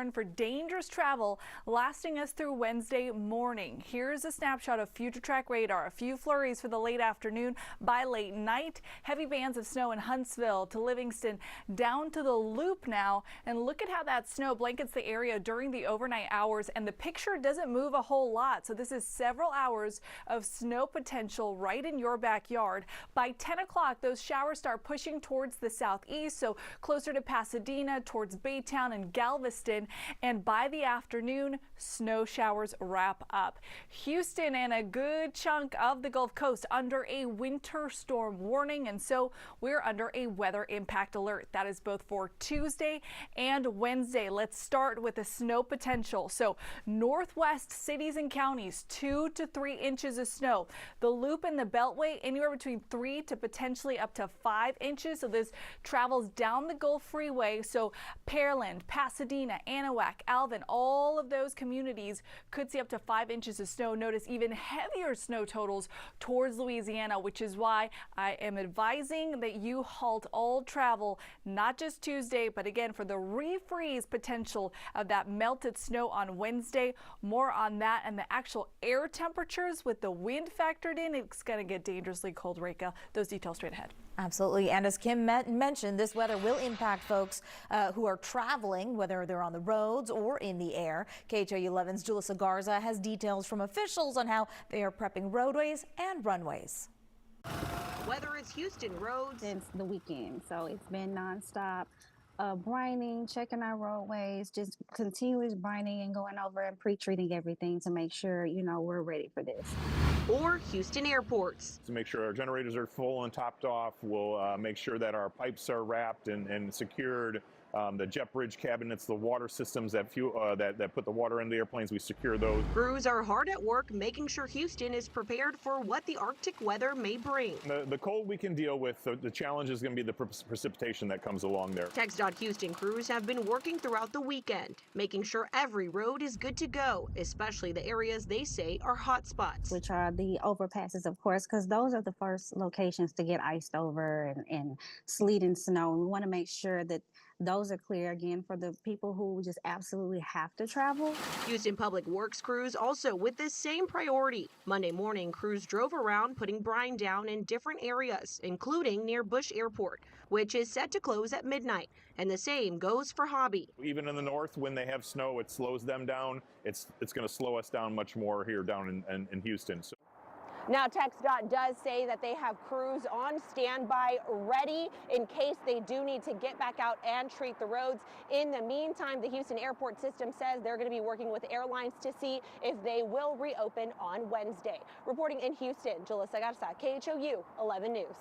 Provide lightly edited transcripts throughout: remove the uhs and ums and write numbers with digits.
concern for dangerous travel lasting us through Wednesday morning. Here's a snapshot of future track radar. A few flurries for the late afternoon. By late night, heavy bands of snow in Huntsville to Livingston, down to the Loop now. And look at how that snow blankets the area during the overnight hours. And the picture doesn't move a whole lot. So this is several hours of snow potential right in your backyard. By 10 o'clock, those showers start pushing towards the southeast, so closer to Pasadena, towards Baytown and Galveston. And by the afternoon, snow showers wrap up. Houston and a good chunk of the Gulf Coast under a winter storm warning, and so we're under a weather impact alert. That is both for Tuesday and Wednesday. Let's start with the snow potential. So northwest cities and counties, 2 to 3 inches of snow. The Loop and the Beltway, anywhere between 3 to potentially up to 5 inches. So this travels down the Gulf Freeway. So Pearland, Pasadena, Anahuac, Alvin, all of those communities could see up to 5 inches of snow. Notice even heavier snow totals towards Louisiana, which is why I am advising that you halt all travel, not just Tuesday, but again for the refreeze potential of that melted snow on Wednesday. More on that and the actual air temperatures with the wind factored in. It's going to get dangerously cold, Reka. Those details straight ahead. Absolutely. And as Kim mentioned, this weather will impact folks who are traveling, whether they're on the roads or in the air. KHOU 11's Julissa Garza has details from officials on how they are prepping roadways and runways. Whether it's Houston roads since the weekend, so it's been nonstop brining, checking our roadways, just continuous brining and going over and pre-treating everything to make sure, we're ready for this. Or Houston airports. To make sure our generators are full and topped off, we'll make sure that our pipes are wrapped and secured. The jet bridge cabinets, the water systems that put the water in the airplanes, we secure those. Crews are hard at work making sure Houston is prepared for what the Arctic weather may bring. The cold we can deal with. The challenge is going to be the precipitation that comes along there. Houston crews have been working throughout the weekend, making sure every road is good to go, especially the areas they say are hot spots. Which are the overpasses, of course, because those are the first locations to get iced over and sleet and snow. And we want to make sure that those are clear again for the people who just absolutely have to travel. Houston Public Works crews also with this same priority. Monday morning, crews drove around putting brine down in different areas, including near Bush Airport, which is set to close at midnight. And the same goes for Hobby. Even in the north, when they have snow, it slows them down. It's going to slow us down much more here down in Houston. So. Now, TxDOT does say that they have crews on standby ready in case they do need to get back out and treat the roads. In the meantime, the Houston airport system says they're going to be working with airlines to see if they will reopen on Wednesday. Reporting in Houston, Julissa Garza, KHOU 11 News.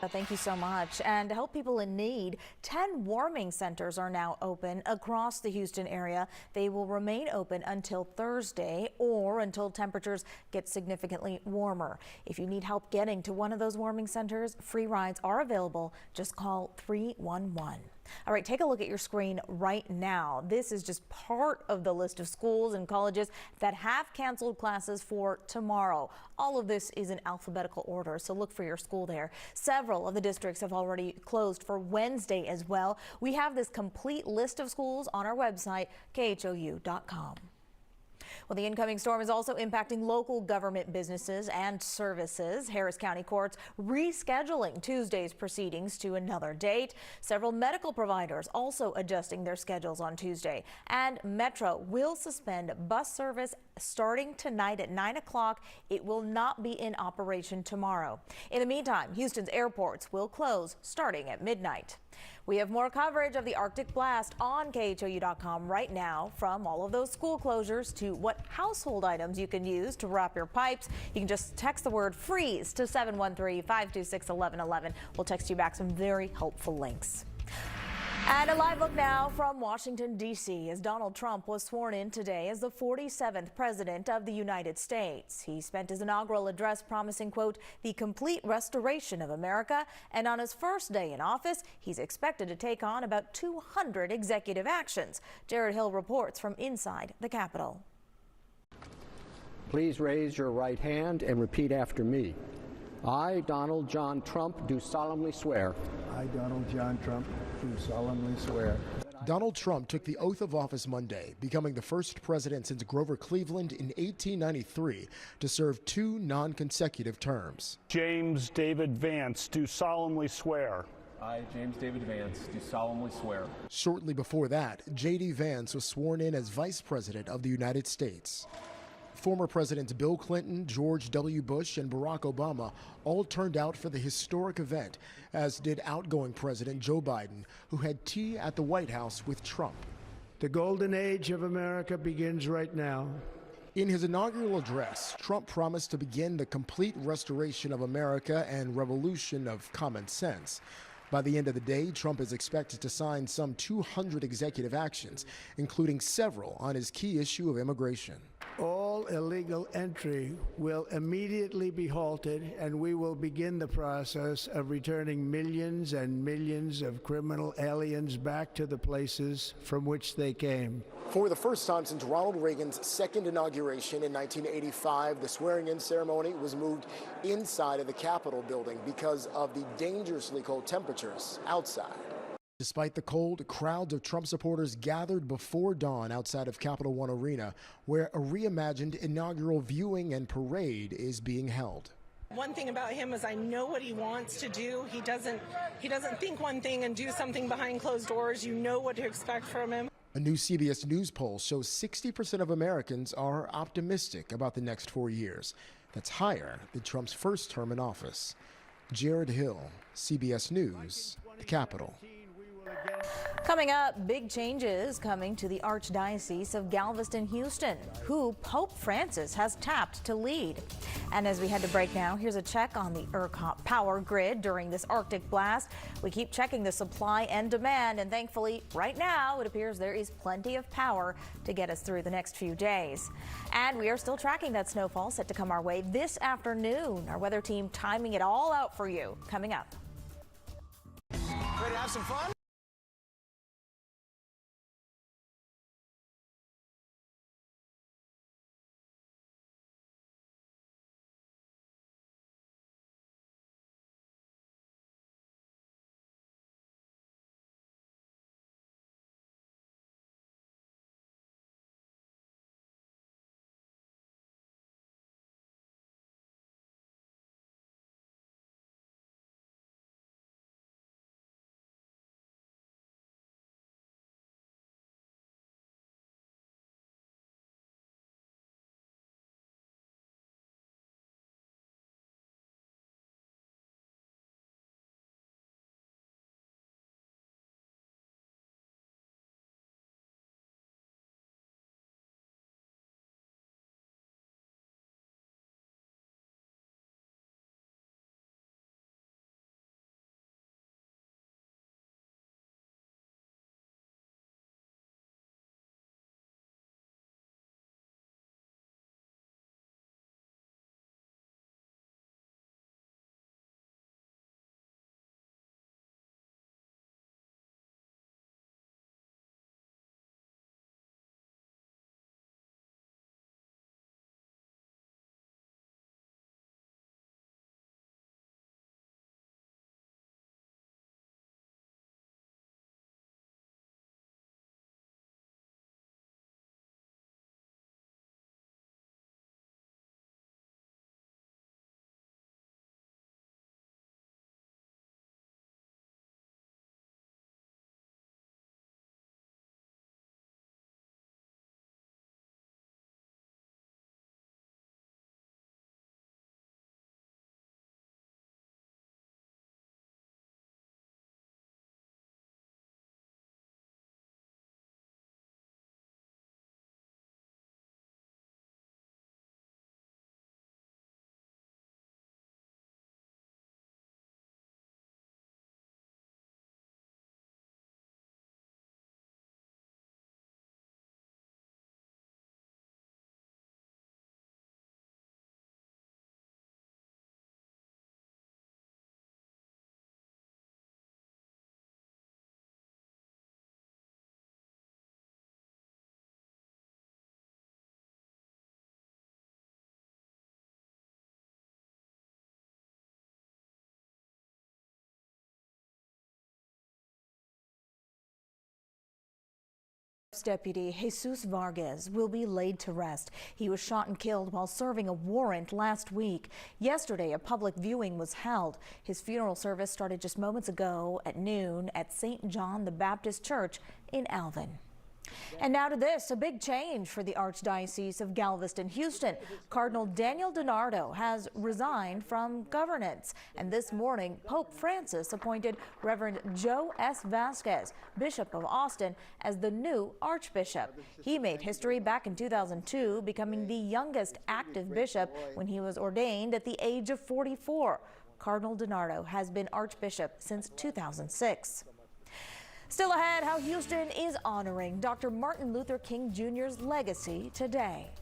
Thank you so much. And to help people in need, 10 warming centers are now open across the Houston area. They will remain open until Thursday or until temperatures get significantly warmer. If you need help getting to one of those warming centers, free rides are available. Just call 311. All right, take a look at your screen right now. This is just part of the list of schools and colleges that have canceled classes for tomorrow. All of this is in alphabetical order, so look for your school there. Several of the districts have already closed for Wednesday as well. We have this complete list of schools on our website, khou.com. Well, the incoming storm is also impacting local government businesses and services. Harris County courts rescheduling Tuesday's proceedings to another date. Several medical providers also adjusting their schedules on Tuesday. And Metro will suspend bus service starting tonight at 9 o'clock. It will not be in operation tomorrow. In the meantime, Houston's airports will close starting at midnight. We have more coverage of the Arctic blast on KHOU.com right now, from all of those school closures to what household items you can use to wrap your pipes. You can just text the word freeze to 713-526-1111. We'll text you back some very helpful links. And a live look now from Washington, D.C. as Donald Trump was sworn in today as the 47th president of the United States. He spent his inaugural address promising, quote, the complete restoration of America. And on his first day in office, he's expected to take on about 200 executive actions. Jared Hill reports from inside the Capitol. Please raise your right hand and repeat after me. I, Donald John Trump, do solemnly swear. I, Donald John Trump, do solemnly swear. Donald Trump took the oath of office Monday, becoming the first president since Grover Cleveland in 1893 to serve 2 non-consecutive terms. James David Vance, do solemnly swear. I, James David Vance, do solemnly swear. Shortly before that, J.D. Vance was sworn in as Vice President of the United States. Former Presidents Bill Clinton, George W. Bush, and Barack Obama all turned out for the historic event, as did outgoing President Joe Biden, who had tea at the White House with Trump. The golden age of America begins right now. In his inaugural address, Trump promised to begin the complete restoration of America and revolution of common sense. By the end of the day, Trump is expected to sign some 200 executive actions, including several on his key issue of immigration. All illegal entry will immediately be halted, and we will begin the process of returning millions and millions of criminal aliens back to the places from which they came. For the first time since Ronald Reagan's second inauguration in 1985, the swearing-in ceremony was moved inside of the Capitol building because of the dangerously cold temperatures outside. Despite the cold, crowds of Trump supporters gathered before dawn outside of Capital One Arena, where a reimagined inaugural viewing and parade is being held. One thing about him is I know what he wants to do. He doesn't think one thing and do something behind closed doors. You know what to expect from him. A new CBS News poll shows 60% of Americans are optimistic about the next 4 years. That's higher than Trump's first term in office. Jared Hill, CBS News, the Capitol. Coming up, big changes coming to the Archdiocese of Galveston-Houston, who Pope Francis has tapped to lead. And as we head to break now, here's a check on the ERCOT power grid during this Arctic blast. We keep checking the supply and demand, and thankfully, right now, it appears there is plenty of power to get us through the next few days. And we are still tracking that snowfall set to come our way this afternoon. Our weather team timing it all out for you coming up. Ready to have some fun? Deputy Jesus Vargas will be laid to rest. He was shot and killed while serving a warrant last week. Yesterday, a public viewing was held. His funeral service started just moments ago at noon at St. John the Baptist Church in Alvin. And now to this, a big change for the Archdiocese of Galveston-Houston. Cardinal Daniel DiNardo has resigned from governance. And this morning, Pope Francis appointed Reverend Joe S. Vasquez, Bishop of Austin, as the new Archbishop. He made history back in 2002, becoming the youngest active bishop when he was ordained at the age of 44. Cardinal DiNardo has been Archbishop since 2006. Still ahead, how Houston is honoring Dr. Martin Luther King Jr.'s legacy today.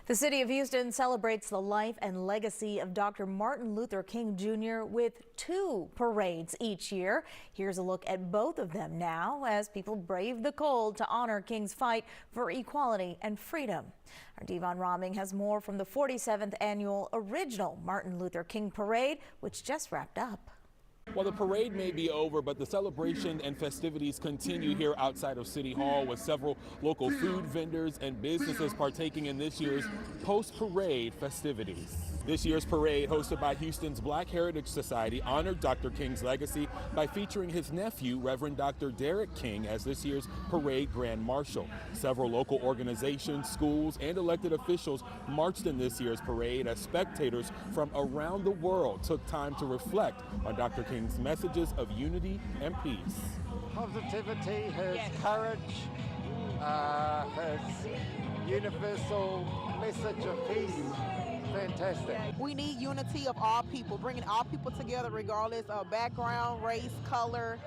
The city of Houston celebrates the life and legacy of Dr. Martin Luther King Jr. with 2 parades each year. Here's a look at both of them now as people brave the cold to honor King's fight for equality and freedom. Our Devon Roming has more from the 47th annual original Martin Luther King Parade, which just wrapped up. Well, the parade may be over, but the celebration and festivities continue here outside of City Hall with several local food vendors and businesses partaking in this year's post-parade festivities. This year's parade, hosted by Houston's Black Heritage Society, honored Dr. King's legacy by featuring his nephew, Reverend Dr. Derek King, as this year's parade grand marshal. Several local organizations, schools, and elected officials marched in this year's parade as spectators from around the world took time to reflect on Dr. King's messages of unity and peace. Positivity, his courage, his universal message of peace. Fantastic. We need unity of all people, bringing all people together regardless of background, race, color.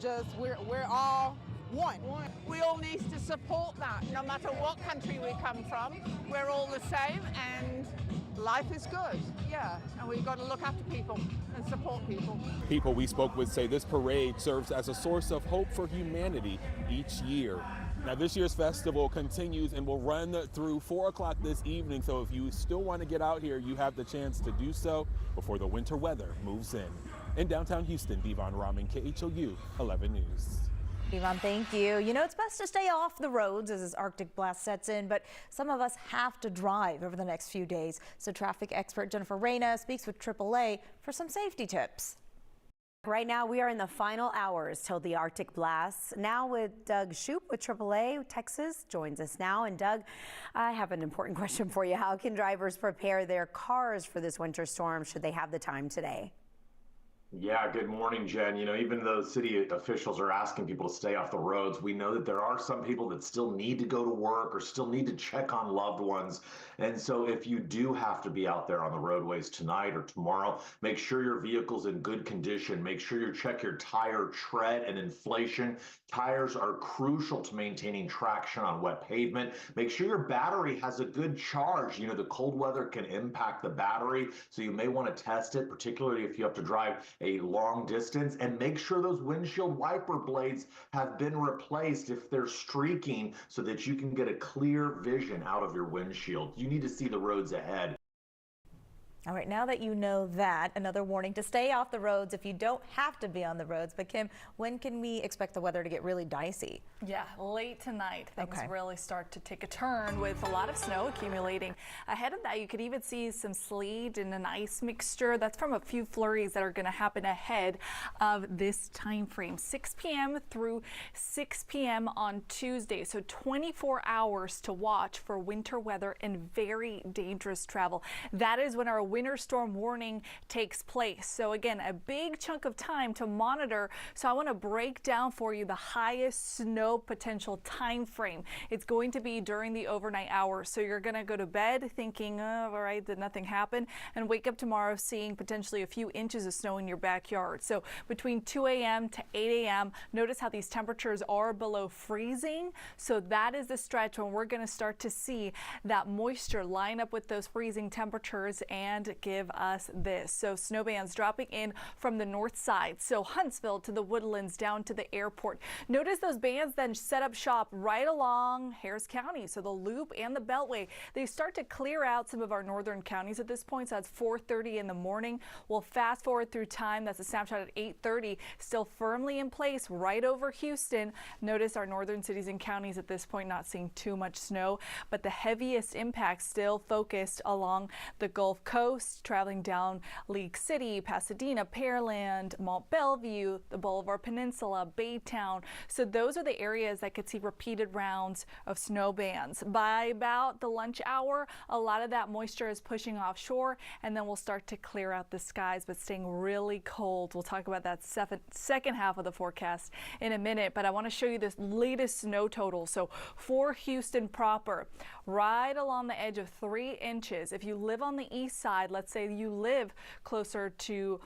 Just we're all one. We all need to support that, no matter what country we come from. We're all the same and life is good, yeah. And we've got to look after people and support people. People we spoke with say this parade serves as a source of hope for humanity each year. Now, this year's festival continues and will run through 4 o'clock this evening. So if you still want to get out here, you have the chance to do so before the winter weather moves in. In downtown Houston, Devon Rahman, KHOU 11 News. Yvonne, thank you. You know, it's best to stay off the roads as this Arctic blast sets in, but some of us have to drive over the next few days. So traffic expert Jennifer Reyna speaks with AAA for some safety tips. Right now, we are in the final hours till the Arctic blast. Now with Doug Shoup with AAA Texas joins us now. And Doug, I have an important question for you. How can drivers prepare their cars for this winter storm should they have the time today? Yeah, good morning, Jen. You know, even though city officials are asking people to stay off the roads, we know that there are some people that still need to go to work or still need to check on loved ones. And so if you do have to be out there on the roadways tonight or tomorrow, make sure your vehicle's in good condition. Make sure you check your tire tread and inflation. Tires are crucial to maintaining traction on wet pavement. Make sure your battery has a good charge. You know, the cold weather can impact the battery, so you may want to test it, particularly if you have to drive a long distance, and make sure those windshield wiper blades have been replaced if they're streaking so that you can get a clear vision out of your windshield. You need to see the roads ahead. All right, now that you know that, another warning to stay off the roads if you don't have to be on the roads. But Kim, when can we expect the weather to get really dicey? Yeah, late tonight, things really start to take a turn with a lot of snow accumulating. Ahead of that, you could even see some sleet and an ice mixture. That's from a few flurries that are going to happen ahead of this time frame, 6 p.m. through 6 p.m. on Tuesday. So 24 hours to watch for winter weather and very dangerous travel. That is when our winter storm warning takes place. So again, a big chunk of time to monitor. So I want to break down for you the highest snow potential time frame. It's going to be during the overnight hours. So you're going to go to bed thinking, oh, all right, did nothing happen, and wake up tomorrow seeing potentially a few inches of snow in your backyard. So between 2 a.m. to 8 a.m., notice how these temperatures are below freezing. So that is the stretch when we're going to start to see that moisture line up with those freezing temperatures and give us this. So snow bands dropping in from the north side. So Huntsville to the Woodlands down to the airport. Notice those bands then set up shop right along Harris County. So the Loop and the Beltway, they start to clear out some of our northern counties at this point. So that's 4:30 in the morning. We'll fast forward through time. That's a snapshot at 8:30. Still firmly in place right over Houston. Notice our northern cities and counties at this point not seeing too much snow, but the heaviest impact still focused along the Gulf Coast, traveling down League City, Pasadena, Pearland, Mont Belvieu, the Boulevard Peninsula, Baytown. So those are the areas that could see repeated rounds of snow bands. By about the lunch hour, a lot of that moisture is pushing offshore, and then we'll start to clear out the skies, but staying really cold. We'll talk about that second half of the forecast in a minute, but I want to show you this latest snow total. So for Houston proper, right along the edge of 3 inches. If you live on the east side, let's say you live closer to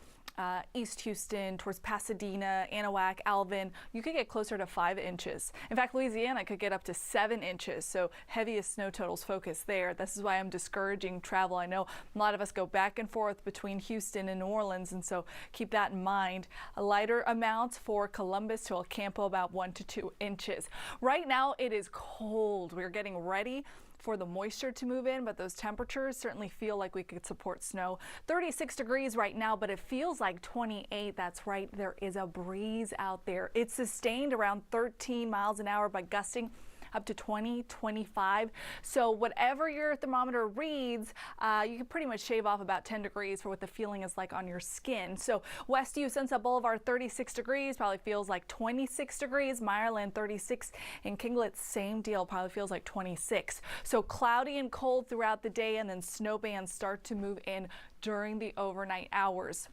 East Houston, towards Pasadena, Anahuac, Alvin, you could get closer to 5 inches. In fact, Louisiana could get up to 7 inches. So heaviest snow totals focus there. This is why I'm discouraging travel. I know a lot of us go back and forth between Houston and New Orleans, and so keep that in mind. A lighter amounts for Columbus to El Campo, about 1 to 2 inches. Right now it is cold. We're getting ready for the moisture to move in, but those temperatures certainly feel like we could support snow. 36 degrees right now, but it feels like 28. That's right, there is a breeze out there. It's sustained around 13 miles an hour, but gusting up to 20, 25. So whatever your thermometer reads, you can pretty much shave off about 10 degrees for what the feeling is like on your skin. So Westview, Sunset Boulevard, 36 degrees, probably feels like 26 degrees. Meyerland, 36. In Kinglet, same deal, probably feels like 26. So cloudy and cold throughout the day, and then snow bands start to move in during the overnight hours.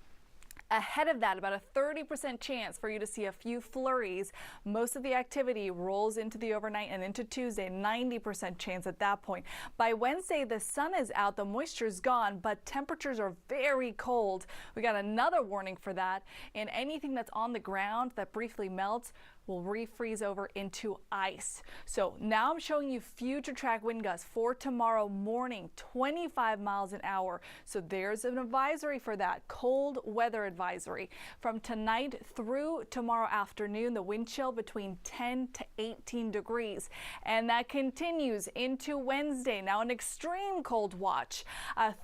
Ahead of that, about a 30% chance for you to see a few flurries. Most of the activity rolls into the overnight and into Tuesday, 90% chance at that point. By Wednesday, the sun is out, the moisture's gone, but temperatures are very cold. We got another warning for that, and anything that's on the ground that briefly melts will refreeze over into ice. So now I'm showing you future track wind gusts for tomorrow morning, 25 miles an hour. So there's an advisory for that, cold weather advisory. From tonight through tomorrow afternoon, the wind chill between 10 to 18 degrees. And that continues into Wednesday. Now an extreme cold watch.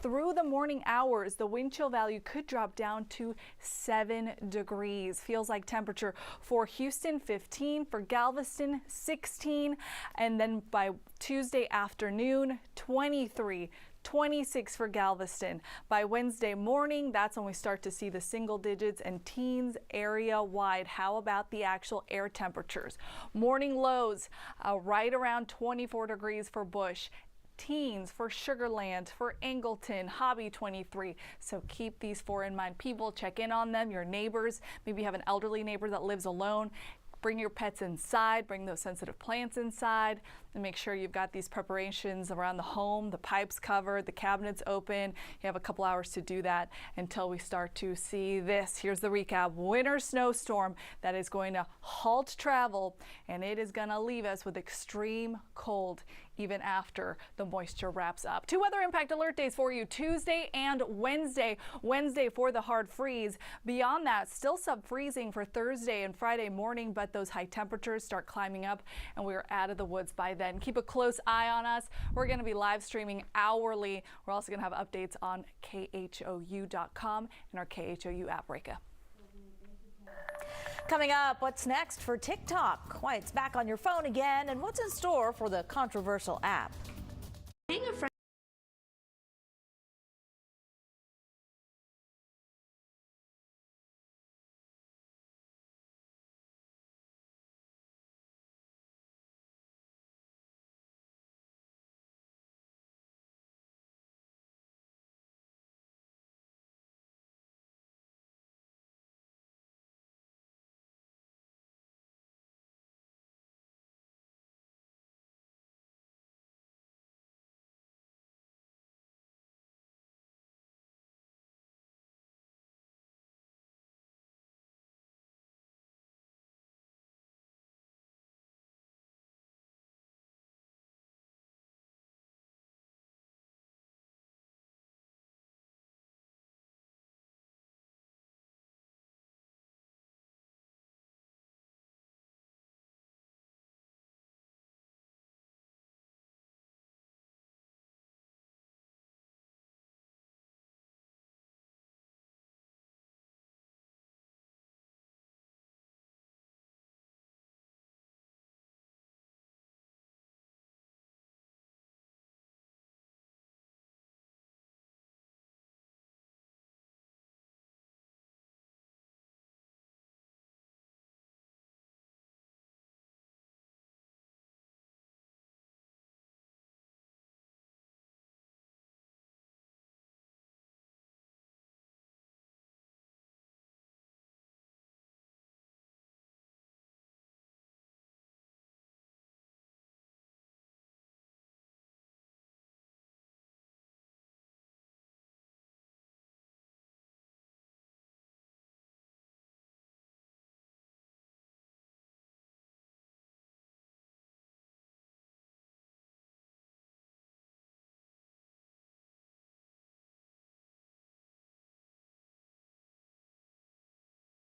Through the morning hours, the wind chill value could drop down to 7 degrees. Feels like temperature for Houston, 15, for Galveston, 16, and then by Tuesday afternoon, 23. 26 for Galveston. By Wednesday morning, that's when we start to see the single digits and teens area wide. How about the actual air temperatures? Morning lows right around 24 degrees for Bush. Teens for Sugarland, for Angleton, Hobby 23. So keep these four in mind. People, check in on them, your neighbors. Maybe you have an elderly neighbor that lives alone. Bring your pets inside, bring those sensitive plants inside, and make sure you've got these preparations around the home, the pipes covered, the cabinets open. You have a couple hours to do that until we start to see this. Here's the recap. Winter snowstorm that is going to halt travel, and it is going to leave us with extreme cold even after the moisture wraps up. 2 weather impact alert days for you, Tuesday and Wednesday. Wednesday for the hard freeze. Beyond that, still sub-freezing for Thursday and Friday morning, but those high temperatures start climbing up and we're out of the woods by then. Keep a close eye on us. We're going to be live streaming hourly. We're also going to have updates on KHOU.com and our KHOU app, Reka. Coming up, what's next for TikTok? Why it's back on your phone again, and what's in store for the controversial app?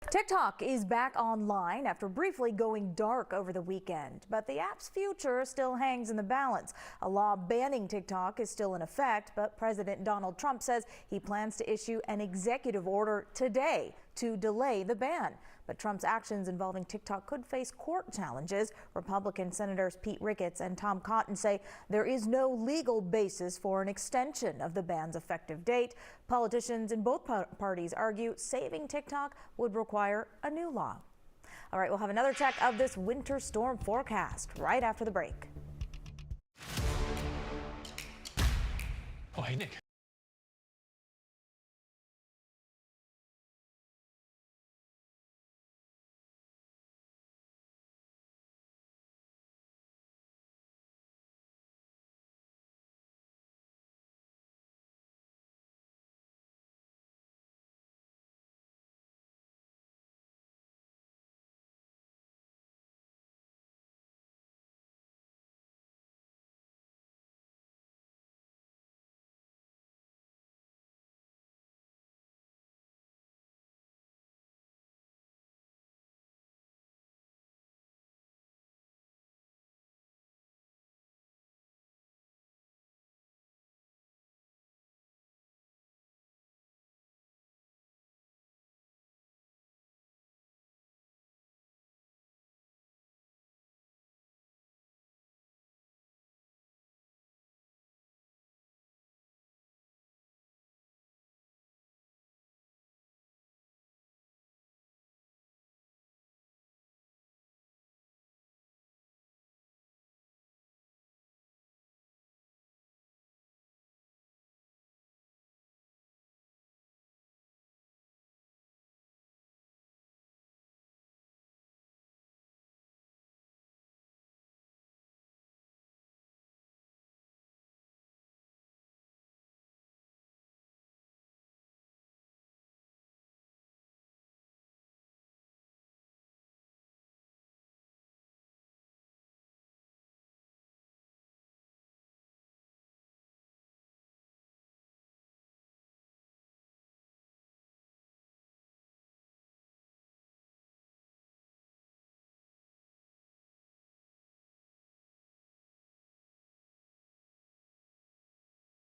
TikTok is back online after briefly going dark over the weekend, but the app's future still hangs in the balance. A law banning TikTok is still in effect, but President Donald Trump says he plans to issue an executive order today to delay the ban. But Trump's actions involving TikTok could face court challenges. Republican Senators Pete Ricketts and Tom Cotton say there is no legal basis for an extension of the ban's effective date. Politicians in both parties argue saving TikTok would require a new law. All right, we'll have another check of this winter storm forecast right after the break. Oh, hey, Nick.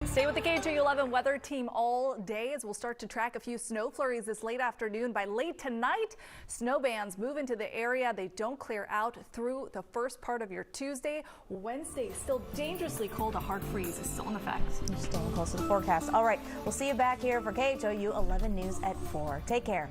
Stay with the KHOU 11 weather team all day as we'll start to track a few snow flurries this late afternoon. By late tonight, snow bands move into the area. They don't clear out through the first part of your Tuesday. Wednesday, still dangerously cold. A hard freeze is still in effect. You're staying close to the forecast. All right, we'll see you back here for KHOU 11 News at 4. Take care.